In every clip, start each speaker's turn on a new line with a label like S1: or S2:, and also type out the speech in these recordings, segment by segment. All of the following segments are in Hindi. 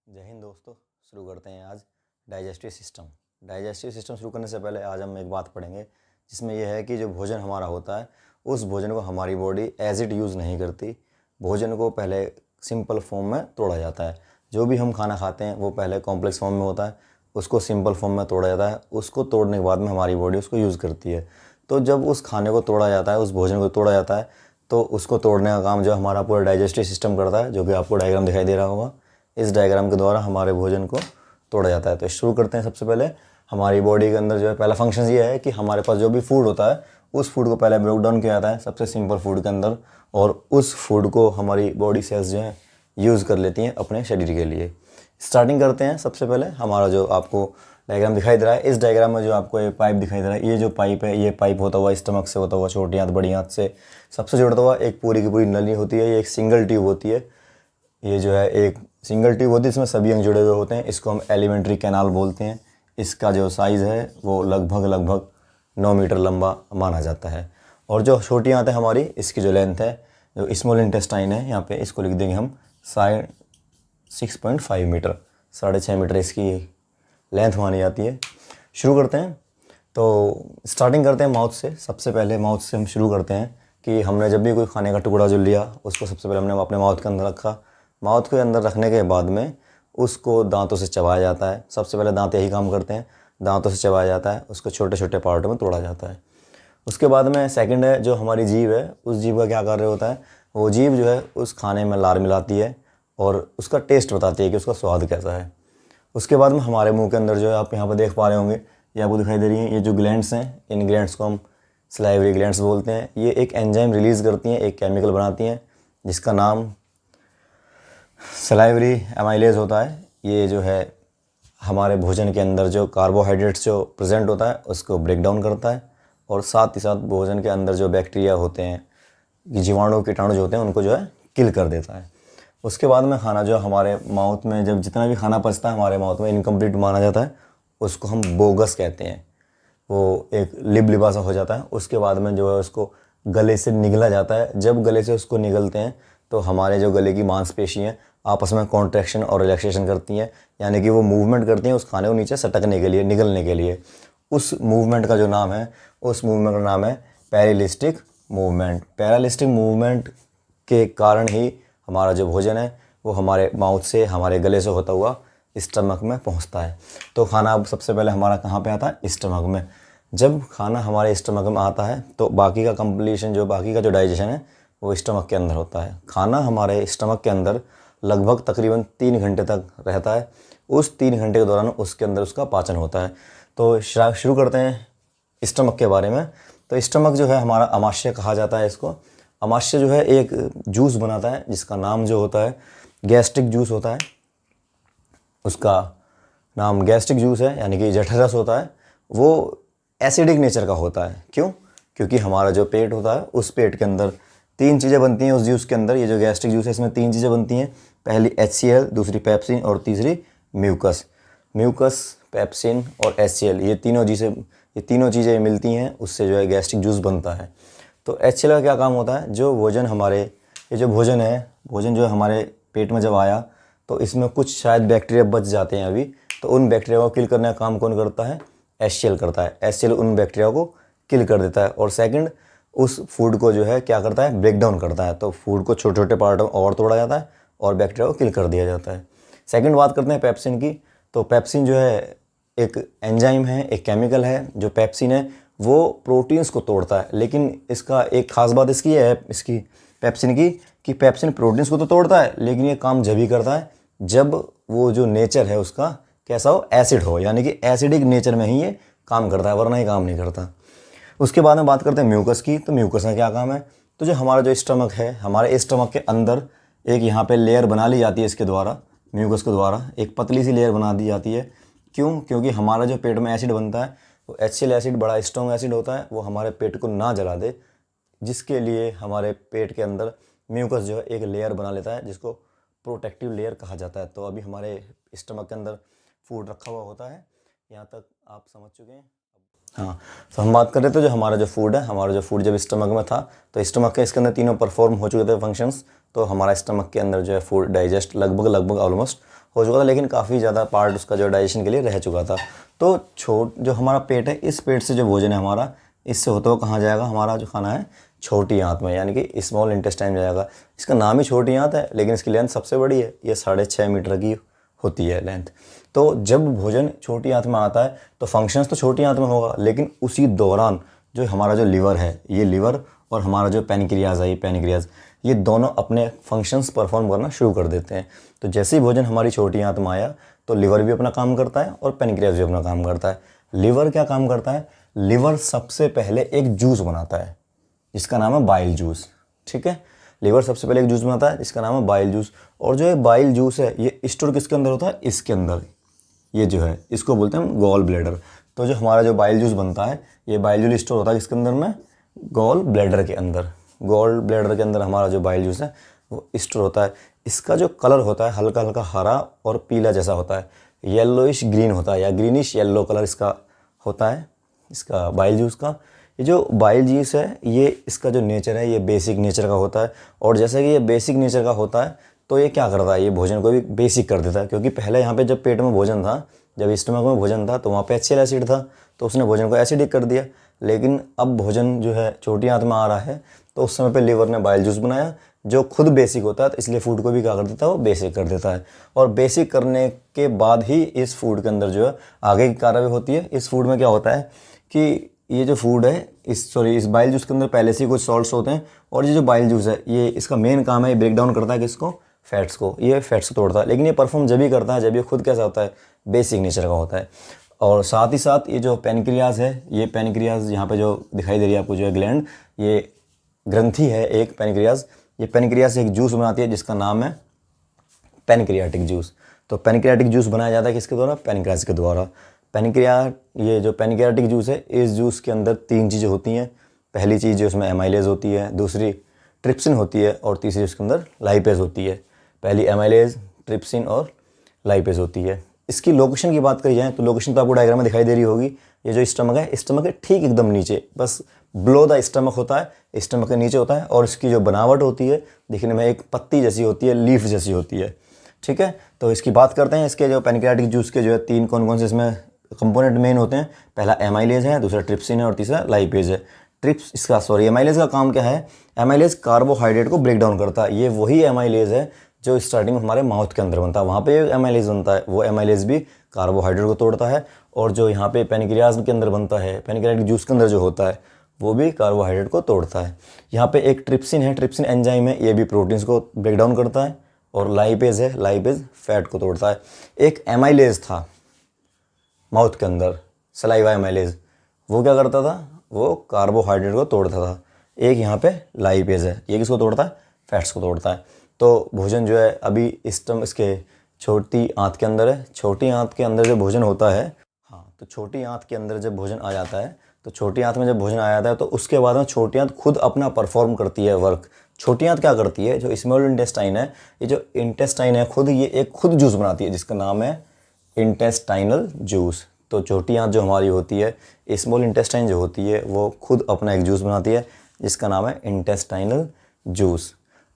S1: जय हिंद दोस्तों। शुरू करते हैं आज डाइजेस्टिव सिस्टम। डाइजेस्टिव सिस्टम शुरू करने से पहले आज हम एक बात पढ़ेंगे जिसमें यह है कि जो भोजन हमारा होता है उस भोजन को हमारी बॉडी एज इट यूज़ नहीं करती। भोजन को पहले सिंपल फॉर्म में तोड़ा जाता है। जो भी हम खाना खाते हैं वो पहले कॉम्प्लेक्स फॉर्म में होता है, उसको सिंपल फॉर्म में तोड़ा जाता है, उसको तोड़ने के बाद में हमारी बॉडी उसको यूज़ करती है। तो जब उस खाने को तोड़ा जाता है, उस भोजन को तोड़ा जाता है, तो उसको तोड़ने का काम जो हमारा पूरा डाइजेस्टिव सिस्टम करता है, जो कि आपको डायग्राम दिखाई दे रहा होगा। इस डायग्राम के द्वारा हमारे भोजन को तोड़ा जाता है। तो शुरू करते हैं। सबसे पहले हमारी बॉडी के अंदर जो है पहला फंक्शन ये है कि हमारे पास जो भी फूड होता है उस फूड को पहले ब्रेक डाउन किया जाता है सबसे सिंपल फूड के अंदर, और उस फूड को हमारी बॉडी सेल्स जो है यूज़ कर लेती हैं अपने शरीर के लिए। स्टार्टिंग करते हैं। सबसे पहले हमारा जो आपको डायग्राम दिखाई दे रहा है, इस डायग्राम में जो आपको ये पाइप दिखाई दे रहा है, ये जो पाइप है, ये पाइप होता हुआ स्टमक से होता हुआ छोटी आंत बड़ी आंत से सबसे जुड़ता हुआ एक पूरी की पूरी नली होती है। ये एक सिंगल ट्यूब होती है। ये जो है एक सिंगल ट्यूब होती है, इसमें सभी अंग जुड़े हुए होते हैं। इसको हम एलिमेंट्री कैनाल बोलते हैं। इसका जो साइज़ है वो लगभग 9 मीटर लंबा माना जाता है। और जो छोटी आंत है हमारी, इसकी जो लेंथ है, जो स्मॉल इंटेस्टाइन है, यहाँ पे इसको लिख देंगे हम 6.5 मीटर, 6.5 मीटर इसकी लेंथ मानी जाती है। शुरू करते हैं। तो स्टार्टिंग करते हैं माउथ से। सबसे पहले माउथ से हम शुरू करते हैं कि हमने जब भी कोई खाने का टुकड़ा जो लिया उसको सबसे पहले हमने अपने माउथ के अंदर रखा। माउथ के अंदर रखने के बाद में उसको दांतों से चबाया जाता है। सबसे पहले दांत यही काम करते हैं, दांतों से चबाया जाता है, उसको छोटे छोटे पार्टों में तोड़ा जाता है। उसके बाद में सेकंड है जो हमारी जीभ है, उस जीभ का क्या कार्य होता है, वो जीभ जो है उस खाने में लार मिलाती है और उसका टेस्ट बताती है कि उसका स्वाद कैसा है। उसके बाद में हमारे मुंह के अंदर जो है आप यहाँ पर देख पा रहे होंगे, ये आपको दिखाई दे रही है, ये जो ग्लैंड्स हैं, इन ग्लैंड्स को हम सलाइवरी ग्लैंड्स बोलते हैं। ये एक एंजाइम रिलीज़ करती हैं, एक केमिकल बनाती हैं जिसका नाम सलाइवरी एमाइलेज होता है। ये जो है हमारे भोजन के अंदर जो कार्बोहाइड्रेट्स जो प्रेजेंट होता है उसको ब्रेक डाउन करता है, और साथ ही साथ भोजन के अंदर जो बैक्टीरिया होते हैं, जीवाणु कीटाणु जो होते हैं, उनको जो है किल कर देता है। उसके बाद में खाना जो हमारे माउथ में, जब जितना भी खाना पचता है हमारे माउथ में इनकम्प्लीट माना जाता है, उसको हम बोगस कहते हैं। वो एक लिबलिबा सा हो जाता है। उसके बाद में जो है उसको गले से निगला जाता है। जब गले से उसको निगलते हैं तो हमारे जो गले की मांसपेशियाँ आपस में कॉन्ट्रैक्शन और रिलैक्सेशन करती हैं, यानी कि वो मूवमेंट करती हैं उस खाने को नीचे सटकने के लिए, निगलने के लिए। उस मूवमेंट का जो नाम है, उस मूवमेंट का नाम है पैरालिस्टिक मूवमेंट। पैरालिस्टिक मूवमेंट के कारण ही हमारा जो भोजन है वो हमारे माउथ से, हमारे गले से होता हुआ स्टमक में पहुंचता है। तो खाना अब सबसे पहले हमारा कहाँ पे आता है, स्टमक में। जब खाना हमारे स्टमक में आता है तो बाकी का कंप्लीशन, जो बाकी का जो डाइजेशन है वो स्टमक के अंदर होता है। खाना हमारे स्टमक के अंदर लगभग तकरीबन 3 घंटे तक रहता है। उस 3 घंटे के दौरान उसके अंदर उसका पाचन होता है। तो शुरू करते हैं स्टमक के बारे में। तो स्टमक जो है हमारा अमाशय कहा जाता है इसको। अमाशय जो है एक जूस बनाता है जिसका नाम जो होता है गैस्ट्रिक जूस होता है। उसका नाम गैस्ट्रिक जूस है, यानी कि जठरस होता है। वो एसिडिक नेचर का होता है। क्यों? क्योंकि हमारा जो पेट होता है उस पेट के अंदर 3 चीज़ें बनती हैं उस जूस के अंदर। ये जो गैस्ट्रिक जूस है इसमें 3 चीज़ें बनती हैं। पहली HCl, दूसरी पेप्सिन और तीसरी म्यूकस। म्यूकस, पेप्सिन और HCl, ये तीनों चीज़ें मिलती हैं, उससे जो है गैस्ट्रिक जूस बनता है। तो HCl का क्या काम होता है, जो भोजन हमारे, ये जो भोजन है, भोजन जो हमारे पेट में जब आया तो इसमें कुछ शायद बैक्टीरिया बच जाते हैं अभी, तो उन बैक्टीरिया को किल करने का काम कौन करता है, HCl करता है। HCl उन बैक्टीरिया को किल कर देता है। और सेकंड, उस फूड को जो है क्या करता है, ब्रेक डाउन करता है। तो फूड को छोटे छोटे पार्ट में और तोड़ा जाता है और बैक्टीरिया को किल कर दिया जाता है। सेकंड बात करते हैं पेप्सिन की। तो पेप्सिन जो है एक एंजाइम है, एक केमिकल है। जो पेप्सिन है वो प्रोटीन्स को तोड़ता है, लेकिन इसका एक खास बात इसकी है, इसकी पेप्सिन की, कि पेप्सिन प्रोटीन्स को तो तोड़ता है लेकिन ये काम जब ही करता है जब वो जो नेचर है उसका कैसा हो, एसिड हो, यानी कि एसिडिक नेचर में ही ये काम करता है, वरना ये काम नहीं करता। उसके बाद में बात करते हैं म्यूकस की। तो म्यूकस का क्या काम है, तो जो हमारा जो स्टमक है, हमारे स्टमक के अंदर एक यहाँ पे लेयर बना ली जाती है इसके द्वारा, म्यूकस के द्वारा एक पतली सी लेयर बना दी जाती है। क्यों? क्योंकि हमारा जो पेट में एसिड बनता है वो HCl एसिड बड़ा स्ट्रॉन्ग एसिड होता है, वो हमारे पेट को ना जला दे, जिसके लिए हमारे पेट के अंदर म्यूकस जो है एक लेयर बना लेता है जिसको प्रोटेक्टिव लेयर कहा जाता है। तो अभी हमारे स्टमक के अंदर फूड रखा हुआ होता है। यहाँ तक आप समझ चुके हैं। हाँ, तो हम बात कर रहे थे जो हमारा जो फूड है, हमारा जो फूड जब स्टमक में था तो स्टमक के इसके अंदर तीनों परफॉर्म हो चुके थे फंक्शंस। तो हमारा स्टमक के अंदर जो है फूड डाइजेस्ट लगभग ऑलमोस्ट हो चुका था, लेकिन काफ़ी ज़्यादा पार्ट उसका जो डाइजेशन के लिए रह चुका था। तो जो हमारा पेट है, इस पेट से जो भोजन है हमारा, इससे होता हुआ कहाँ जाएगा, हमारा जो खाना है छोटी आंत में, यानी कि स्मॉल इंटेस्टाइन में जाएगा। इसका नाम ही छोटी आंत है, लेकिन इसकी लेंथ सबसे बड़ी है, ये 6.5 मीटर की होती है लेंथ। तो जब भोजन छोटी आंत में आता है तो फंक्शंस तो छोटी आंत में होगा, लेकिन उसी दौरान जो हमारा जो लीवर है, ये लीवर और हमारा जो पैनक्रियाज है, ये पैनक्रियाज, ये दोनों अपने फंक्शंस परफॉर्म करना शुरू कर देते हैं। तो जैसे ही भोजन हमारी छोटी आंत में आया तो लीवर भी अपना काम करता है और पैनक्रियाज भी अपना काम करता है। लीवर क्या काम करता है? लीवर सबसे पहले एक जूस बनाता है जिसका नाम है बाइल जूस। ठीक है, लीवर सबसे पहले एक जूस बनाता है जिसका नाम है बाइल जूस। और जो ये बाइल जूस है, ये स्टोर किसके अंदर होता है? इसके अंदर। ये जो है इसको बोलते हैं हम गॉल ब्लैडर। तो जो हमारा जो बाइल जूस बनता है, ये बाइल जूस स्टोर होता है किसके अंदर में? गॉल ब्लैडर के अंदर। गॉल ब्लैडर के अंदर हमारा जो बाइल जूस है वो स्टोर होता है। इसका जो कलर होता है हल्का हल्का हरा और पीला जैसा होता है, येलोइश ग्रीन होता है या ग्रीनिश येलो कलर इसका होता है, इसका बाइल जूस का। ये जो बाइल जूस है, ये इसका जो नेचर है, ये बेसिक नेचर का होता है। और जैसे कि ये बेसिक नेचर का होता है तो ये क्या करता है? ये भोजन को भी बेसिक कर देता है, क्योंकि पहले यहाँ पे जब पेट में भोजन था, जब स्टमक में भोजन था, तो वहाँ पे HCl एसिड था, तो उसने भोजन को एसिडिक कर दिया। लेकिन अब भोजन जो है छोटी आंत में आ रहा है, तो उस समय पे लीवर ने बाइल जूस बनाया जो खुद बेसिक होता है, तो इसलिए फूड को भी क्या कर देता है? वो बेसिक कर देता है। और बेसिक करने के बाद ही इस फूड के अंदर जो है आगे की कार्रवाई होती है। इस फूड में क्या होता है कि ये जो फूड है, इस बाइल जूस के अंदर पहले से ही कुछ सॉल्ट्स होते हैं, और ये जो बाइल जूस है, ये इसका मेन काम है, ये ब्रेक डाउन करता है किसको? फैट्स को। ये फैट्स को तोड़ता है, लेकिन ये परफॉर्म जब ही करता है जब ये खुद कैसा होता है? बेसिक नेचर का होता है। और साथ ही साथ ये जो पैनक्रियाज है, ये पैनक्रियाज यहाँ पे जो दिखाई दे रही है आपको, जो है ग्लैंड, ये ग्रंथि है एक पैनक्रियाज। ये पैनक्रियाज से एक जूस बनाती है जिसका नाम है पैनक्रियाटिक जूस। तो पैनक्रियाटिक जूस बनाया जाता है किसके द्वारा? पैनक्रियाज के द्वारा। ये जो पैनक्रियाटिक जूस है, इस जूस के अंदर 3 चीज़ें होती हैं। पहली चीज़ जो उसमें एमाइलेज होती है, दूसरी ट्रिप्सिन होती है, और तीसरी उसके अंदर लाइपेज होती है। पहली एमाइलेज, ट्रिप्सिन और लाइपेज होती है। इसकी लोकेशन की बात करी जाए तो लोकेशन तो आपको डायग्राम में दिखाई दे रही होगी। ये जो स्टमक है, स्टमक के ठीक एकदम नीचे, बस बिलो द स्टमक होता है, स्टमक के नीचे होता है। और इसकी जो बनावट होती है दिखने में एक पत्ती जैसी होती है, लीफ जैसी होती है। ठीक है, तो इसकी बात करते हैं। इसके जो पैनक्रियाटिक जूस के जो है 3 कौन कौन से इसमें कंपोनेंट मेन होते हैं। पहला एमाइलेज है, दूसरा ट्रिप्सिन है, और तीसरा लाइपेज है। एमाइलेज का काम क्या है? एमाइलेज कार्बोहाइड्रेट को ब्रेक डाउन करता है। ये वही एमाइलेज है जो स्टार्टिंग में हमारे माउथ के अंदर बनता है, वहाँ पे एमाइलेज बनता है। वो एमाइलेज भी कार्बोहाइड्रेट को तोड़ता है। और जो यहाँ पे पैनक्रियाज के अंदर बनता है, पैनक्रियाटिक जूस के अंदर जो होता है, वो भी कार्बोहाइड्रेट को तोड़ता है। यहाँ पे एक ट्रिप्सिन है, ट्रिप्सिन एंजाइम है, ये भी प्रोटीन्स को ब्रेक डाउन करता है। और लाइपेज है, लाइपेज फैट को तोड़ता है। एक एमाइलेज था माउथ के अंदर, सलाइवा एमाइलेज, वो क्या करता था? वो कार्बोहाइड्रेट को तोड़ता था। एक यहाँ पे लाइपेज है, ये किसको तोड़ता है? फैट्स को तोड़ता है। तो भोजन जो है अभी इसके छोटी आंत के अंदर है। छोटी आंत के अंदर जो भोजन होता है, हाँ, तो छोटी आंत के अंदर जब भोजन आ जाता है, तो छोटी आंत में जब भोजन आ जाता है तो उसके बाद में छोटी आंत खुद अपना परफॉर्म करती है वर्क। छोटी आंत क्या करती है? जो स्मॉल इंटेस्टाइन है, ये जो इंटेस्टाइन है खुद, ये एक खुद जूस बनाती है जिसका नाम है इंटेस्टाइनल जूस। तो छोटी आंत जो हमारी होती है, स्मॉल इंटेस्टाइन जो होती है, वो खुद अपना एक जूस बनाती है जिसका नाम है इंटेस्टाइनल जूस।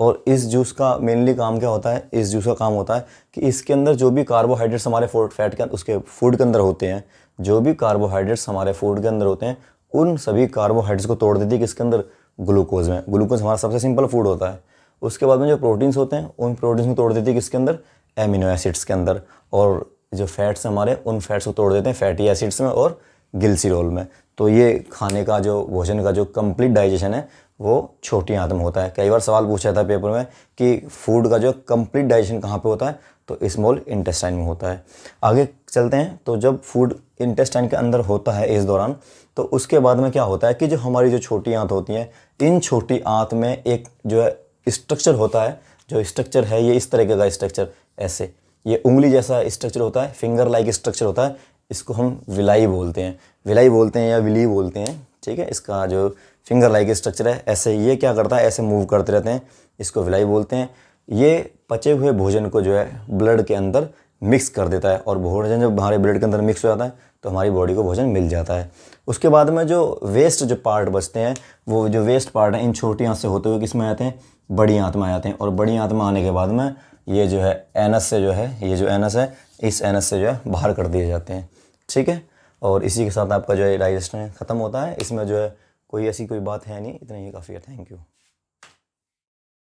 S1: और इस जूस का मेनली काम क्या होता है? इस जूस का काम होता है कि इसके अंदर जो भी कार्बोहाइड्रेट्स हमारे फैट के उसके फूड के अंदर होते हैं, जो भी कार्बोहाइड्रेट्स हमारे फूड के अंदर होते हैं, उन सभी कार्बोहाइड्रेट्स को तोड़ देती है किसके अंदर? ग्लूकोज में। ग्लूकोज हमारा सबसे सिंपल फूड होता है। उसके बाद में जो प्रोटीन्स होते हैं, उन प्रोटीन्स को तोड़ देती है किसके अंदर? एमिनो एसिड्स के अंदर। और जो फैट्स हमारे, उन फैट्स को तोड़ देते हैं फैटी एसिड्स में और गिल्सिरोल में। तो ये खाने का जो भोजन का जो कंप्लीट डाइजेशन है वो छोटी आंत में होता है। कई बार सवाल पूछा था पेपर में कि फूड का जो कंप्लीट डाइजेशन कहाँ पे होता है? तो स्मॉल इंटेस्टाइन में होता है। आगे चलते हैं। तो जब फूड इंटेस्टाइन के अंदर होता है इस दौरान, तो उसके बाद में क्या होता है कि जो हमारी जो छोटी आंत होती हैं, इन छोटी आंत में एक जो है स्ट्रक्चर होता है। जो स्ट्रक्चर है ये इस तरीके का स्ट्रक्चर, ऐसे ये उंगली जैसा स्ट्रक्चर होता है, फिंगर लाइक स्ट्रक्चर होता है। इसको हम विलाई बोलते हैं, विलाई बोलते हैं या विली बोलते हैं। ठीक है, इसका जो फिंगर लाइक स्ट्रक्चर है, ऐसे ये क्या करता है? ऐसे मूव करते रहते हैं, इसको विलाई बोलते हैं। ये पचे हुए भोजन को जो है ब्लड के अंदर मिक्स कर देता है, और भोजन जब हमारे ब्लड के अंदर मिक्स हो जाता है तो हमारी बॉडी को भोजन मिल जाता है। उसके बाद में जो वेस्ट जो पार्ट बचते हैं, वो जो वेस्ट पार्ट हैं इन छोटी आंत से होते हुए किस में आते हैं? बड़ी आंत में आ जाते हैं। और बड़ी आंत में आने के बाद में ये जो है एनस से जो है, ये जो एनस है, इस एनस से जो है बाहर कर दिए जाते हैं। ठीक है, और इसी के साथ आपका जो है डाइजेशन ख़त्म होता है। इसमें जो है कोई ऐसी कोई बात है नहीं, इतना ही काफ़ी है। Thank you.